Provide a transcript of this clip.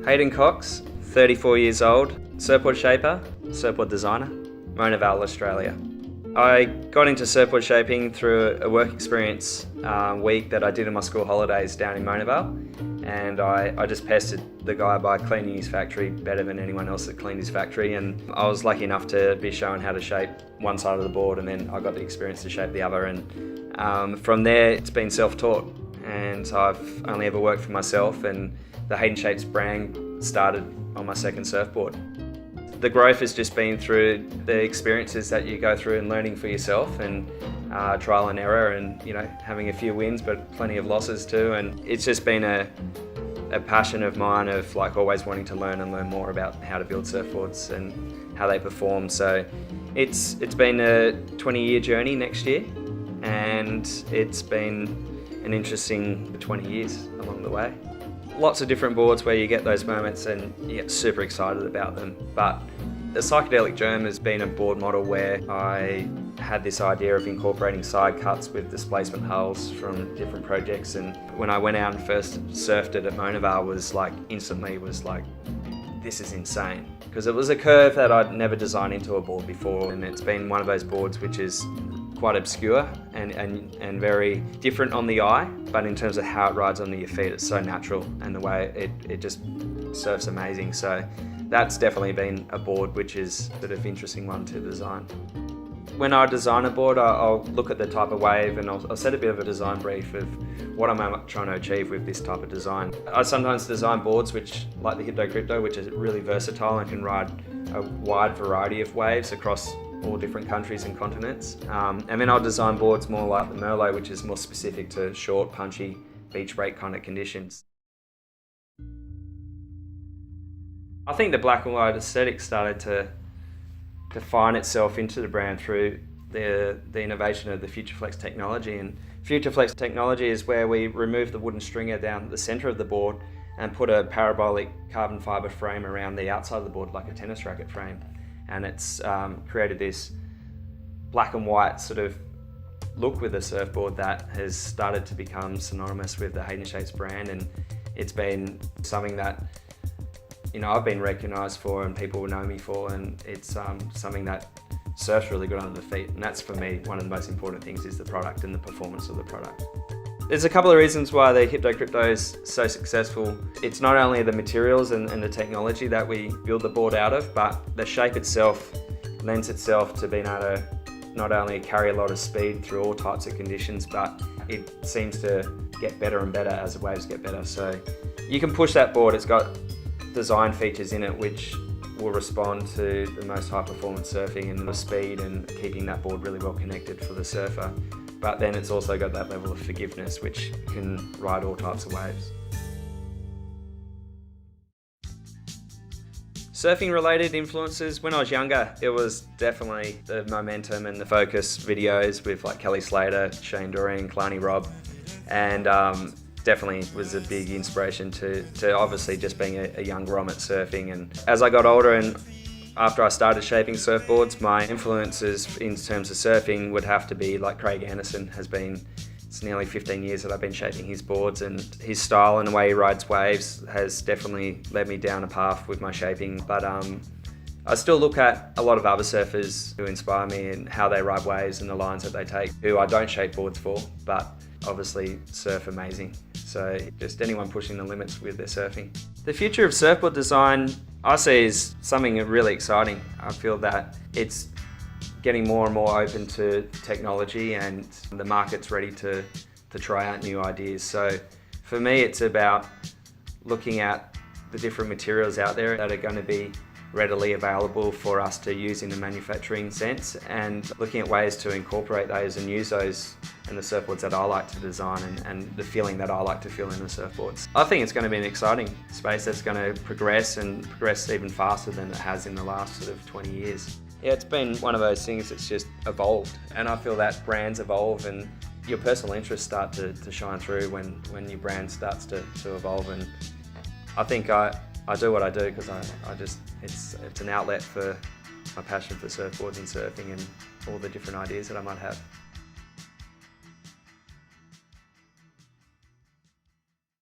Hayden Cox, 34 years old, surfboard shaper, surfboard designer, Mona Vale, Australia. I got into surfboard shaping through a work experience week that I did in my school holidays down in Mona Vale, and I just pestered the guy by cleaning his factory better than anyone else that cleaned his factory, and I was lucky enough to be shown how to shape one side of the board, and then I got the experience to shape the other, and from there it's been self-taught, and I've only ever worked for myself, and the Haydenshapes brand started on my second surfboard. The growth has just been through the experiences that you go through and learning for yourself, and trial and error, and having a few wins but plenty of losses too, and it's just been a passion of mine of always wanting to learn and learn more about how to build surfboards and how they perform. So it's been a 20-year journey next year, and it's been an interesting 20 years along the way. Lots of different boards where you get those moments and you get super excited about them, but the psychedelic germ has been a board model where I had this idea of incorporating side cuts with displacement hulls from different projects, and when I went out and first surfed it at Mona Vale was instantly this is insane, because it was a curve that I'd never designed into a board before, and it's been one of those boards which is quite obscure and very different on the eye, but in terms of how it rides under your feet, it's so natural, and the way it just surfs amazing. So that's definitely been a board which is sort of interesting one to design. When I design a board, I'll look at the type of wave, and I'll set a bit of a design brief of what I'm trying to achieve with this type of design. I sometimes design boards like the hypto, which is really versatile and can ride a wide variety of waves across all different countries and continents. And then I'll design boards more like the Merlot, which is more specific to short, punchy, beach break kind of conditions. I think the black and white aesthetic started to define itself into the brand through the innovation of the FutureFlex technology. And FutureFlex technology is where we remove the wooden stringer down the center of the board and put a parabolic carbon fiber frame around the outside of the board, like a tennis racket frame. And it's created this black and white sort of look with the surfboard that has started to become synonymous with the Haydenshapes brand, and it's been something that I've been recognised for and people know me for, and it's something that surfs really good under the feet, and that's for me one of the most important things, is the product and the performance of the product. There's a couple of reasons why the hypto is so successful. It's not only the materials and the technology that we build the board out of, but the shape itself lends itself to being able to not only carry a lot of speed through all types of conditions, but it seems to get better and better as the waves get better. So you can push that board. It's got design features in it which will respond to the most high performance surfing and the speed and keeping that board really well connected for the surfer. But then it's also got that level of forgiveness which can ride all types of waves. Surfing related influences, when I was younger, it was definitely the Momentum and the Focus videos with Kelly Slater, Shane Doreen, Kalani Robb, and definitely was a big inspiration to obviously just being a young rom at surfing. And as I got older and after I started shaping surfboards, my influences in terms of surfing would have to be Craig Anderson has been. It's nearly 15 years that I've been shaping his boards, and his style and the way he rides waves has definitely led me down a path with my shaping. But I still look at a lot of other surfers who inspire me and how they ride waves and the lines that they take, who I don't shape boards for, but obviously surf amazing. So just anyone pushing the limits with their surfing. The future of surfboard design I see is something really exciting. I feel that it's getting more and more open to technology, and the market's ready to try out new ideas. So for me, it's about looking at the different materials out there that are going to be readily available for us to use in a manufacturing sense, and looking at ways to incorporate those and use those in the surfboards that I like to design and the feeling that I like to feel in the surfboards. I think it's going to be an exciting space that's going to progress even faster than it has in the last sort of 20 years. Yeah, it's been one of those things that's just evolved, and I feel that brands evolve and your personal interests start to shine through when your brand starts to evolve. And I think I do what I do because it's an outlet for my passion for surfboards and surfing and all the different ideas that I might have.